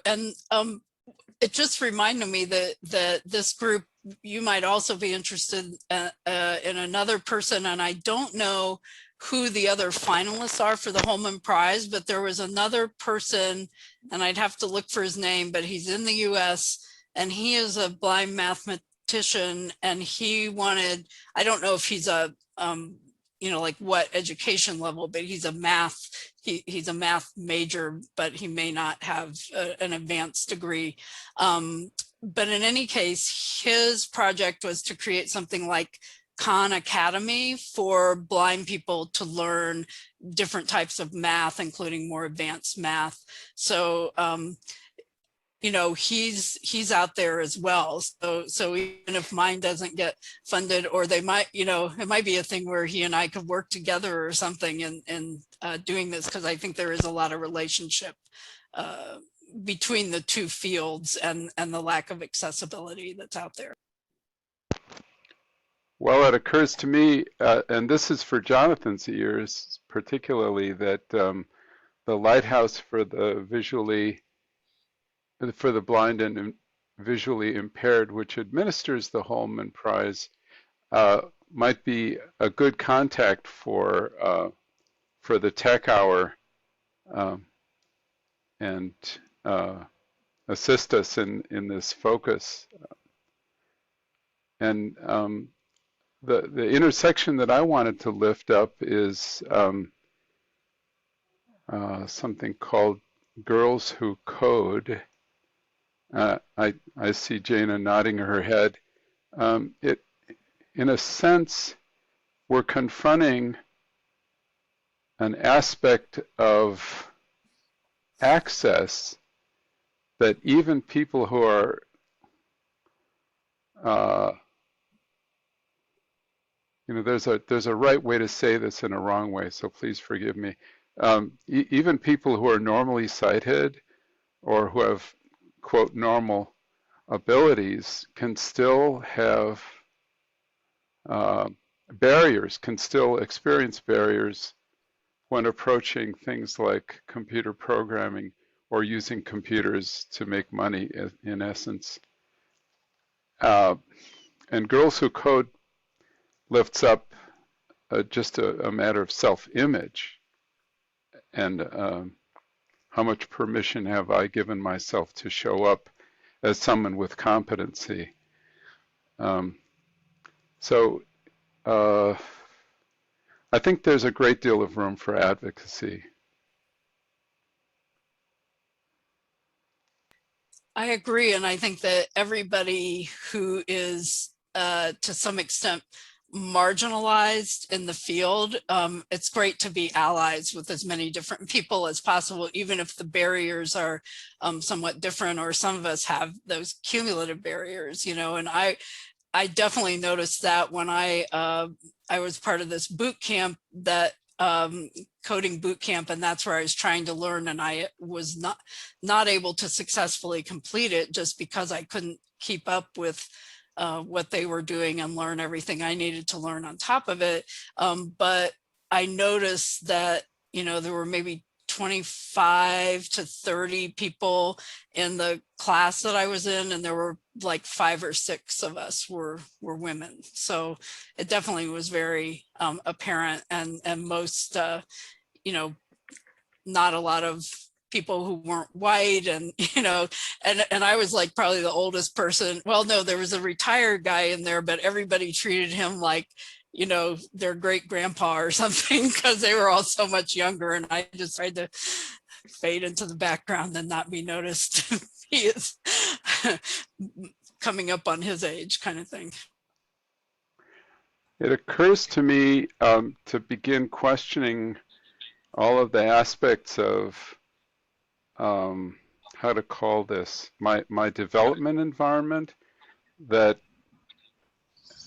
And it just reminded me that this group, you might also be interested in another person, and I don't know who the other finalists are for the Holman Prize, but there was another person, and I'd have to look for his name, but he's in the US and he is a blind mathematician, and he wanted, I don't know if he's a you know, like what education level, but he's a math major, but he may not have an advanced degree. But in any case, his project was to create something like Khan Academy for blind people to learn different types of math, including more advanced math. So you know, he's out there as well. So even if mine doesn't get funded, or they might, you know, it might be a thing where he and I could work together or something in doing this, because I think there is a lot of relationship between the two fields and the lack of accessibility that's out there. Well, it occurs to me, and this is for Jonathan's ears particularly, that the Lighthouse for the blind and visually impaired, which administers the Holman Prize, might be a good contact for the Tech Hour, and assist us in this focus. And the intersection that I wanted to lift up is something called Girls Who Code. I see Jana nodding her head. In a sense, we're confronting an aspect of access that even people who are you know, there's a right way to say this and a wrong way, so please forgive me. Even people who are normally sighted or who have, quote, normal abilities can still have barriers, can still experience barriers when approaching things like computer programming or using computers to make money, in essence. And Girls Who Code lifts up just a matter of self-image, and how much permission have I given myself to show up as someone with competency. So I think there's a great deal of room for advocacy. I agree, and I think that everybody who is to some extent marginalized in the field, it's great to be allies with as many different people as possible, even if the barriers are somewhat different, or some of us have those cumulative barriers, you know. And I definitely noticed that when I was part of this boot camp, that coding boot camp, and that's where I was trying to learn, and I was not able to successfully complete it just because I couldn't keep up with what they were doing and learn everything I needed to learn on top of it. But I noticed that, you know, there were maybe 25 to 30 people in the class that I was in, and there were like 5 or 6 of us were women. So it definitely was very apparent, and most, you know, not a lot of people who weren't white, and you know, and I was like probably the oldest person. Well, no, there was a retired guy in there, but everybody treated him like, you know, their great grandpa or something, because they were all so much younger, and I just tried to fade into the background and not be noticed. He is coming up on his age, kind of thing. It occurs to me to begin questioning all of the aspects of how to call this, my development environment, that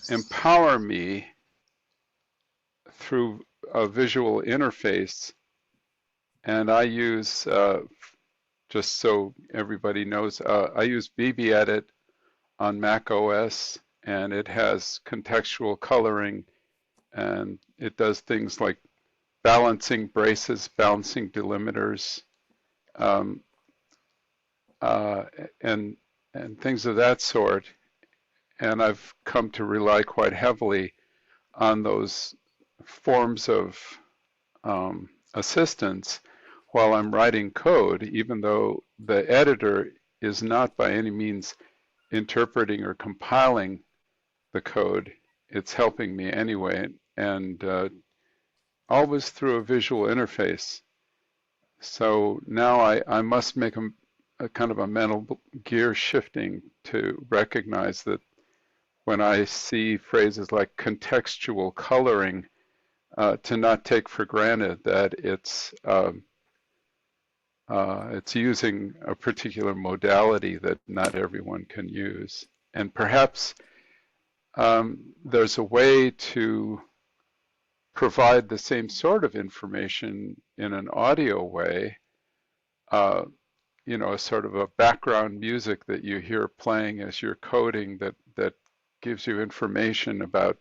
empower me through a visual interface. And I use, just so everybody knows, I use BBEdit on Mac OS, and it has contextual coloring, and it does things like balancing braces, balancing delimiters. uh, and things of that sort. And I've come to rely quite heavily on those forms of assistance while I'm writing code, even though the editor is not by any means interpreting or compiling the code. It's helping me anyway, and always through a visual interface. So now I must make a kind of a mental gear shifting to recognize that when I see phrases like contextual coloring, to not take for granted that it's using a particular modality that not everyone can use. And perhaps there's a way to provide the same sort of information in an audio way, you know, a sort of a background music that you hear playing as you're coding that gives you information about,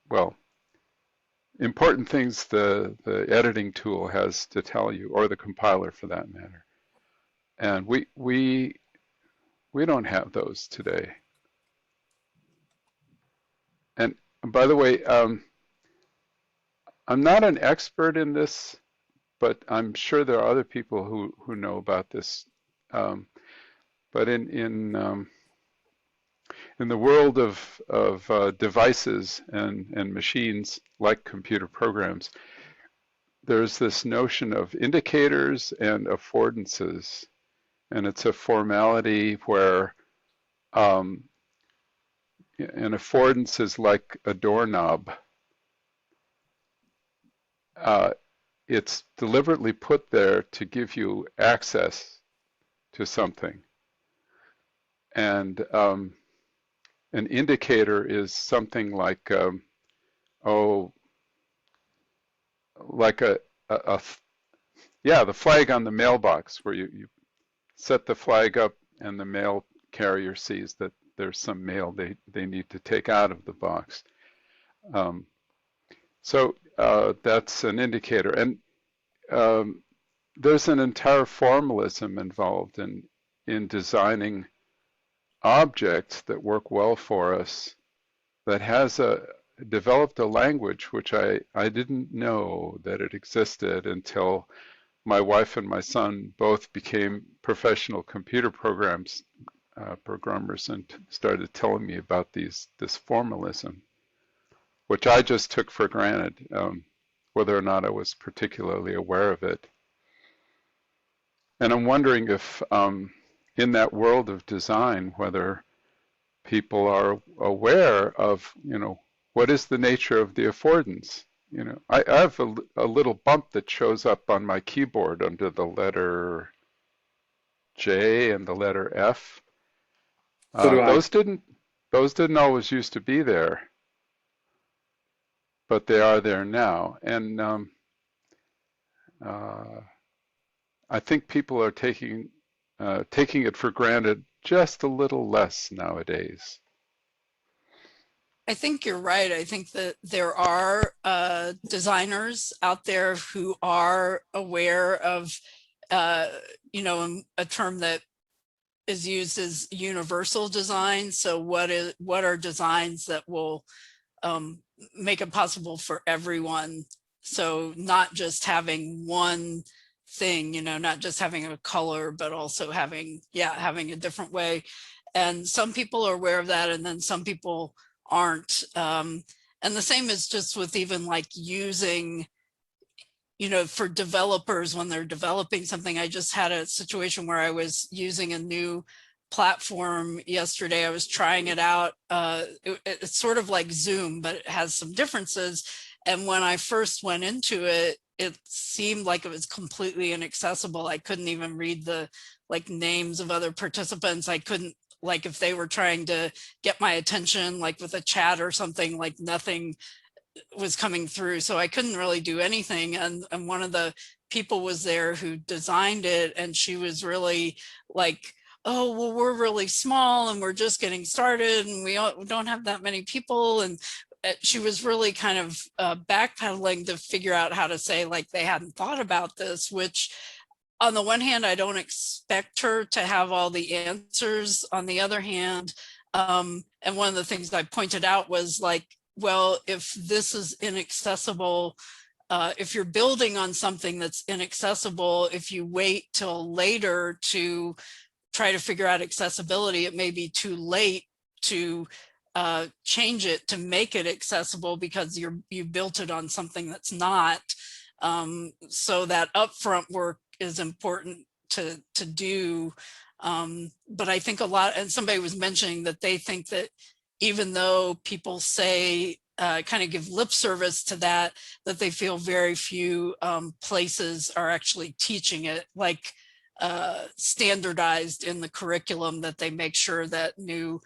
well, important things the editing tool has to tell you, or the compiler for that matter. And we don't have those today. And by the way, I'm not an expert in this, but I'm sure there are other people who know about this. But in the world of devices and machines like computer programs, there's this notion of indicators and affordances, and it's a formality where an affordance is like a doorknob. It's deliberately put there to give you access to something. And an indicator is something like, like the flag on the mailbox, where you set the flag up and the mail carrier sees that there's some mail they need to take out of the box. So that's an indicator. And there's an entire formalism involved in designing objects that work well for us, that has developed a language which I didn't know that it existed until my wife and my son both became professional computer programmers and started telling me about this formalism, which I just took for granted, whether or not I was particularly aware of it. And I'm wondering if in that world of design, whether people are aware of, you know, what is the nature of the affordance? You know, I have a little bump that shows up on my keyboard under the letter J and the letter F. So do I. Those didn't always used to be there, but they are there now. And I think people are taking it for granted just a little less nowadays. I think you're right. I think that there are designers out there who are aware of, you know, a term that is used as universal design. So what are designs that will make it possible for everyone? So not just having one thing, you know, not just having a color, but also having a different way. And some people are aware of that, and then some people aren't. And the same is just with even like using, you know, for developers when they're developing something. I just had a situation where I was using a new platform yesterday. I was trying it out. It's sort of like Zoom, but it has some differences. And when I first went into it, it seemed like it was completely inaccessible. I couldn't even read the like names of other participants. I couldn't, like if they were trying to get my attention, like with a chat or something, like nothing was coming through. So I couldn't really do anything. And one of the people was there who designed it, and she was really like, oh, well, we're really small and we're just getting started and we don't have that many people. And she was really kind of backpedaling to figure out how to say like they hadn't thought about this, which on the one hand, I don't expect her to have all the answers. On the other hand, and one of the things I pointed out was like, well, if this is inaccessible, if you're building on something that's inaccessible, if you wait till later to try to figure out accessibility, it may be too late to change it to make it accessible because you built it on something that's not. So that upfront work is important to do. But I think a lot, and somebody was mentioning that they think that even though people say, kind of give lip service to that, that they feel very few places are actually teaching it like standardized in the curriculum, that they make sure that new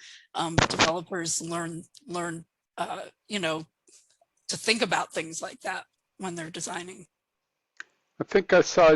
developers learn, you know, to think about things like that when they're designing. I think I saw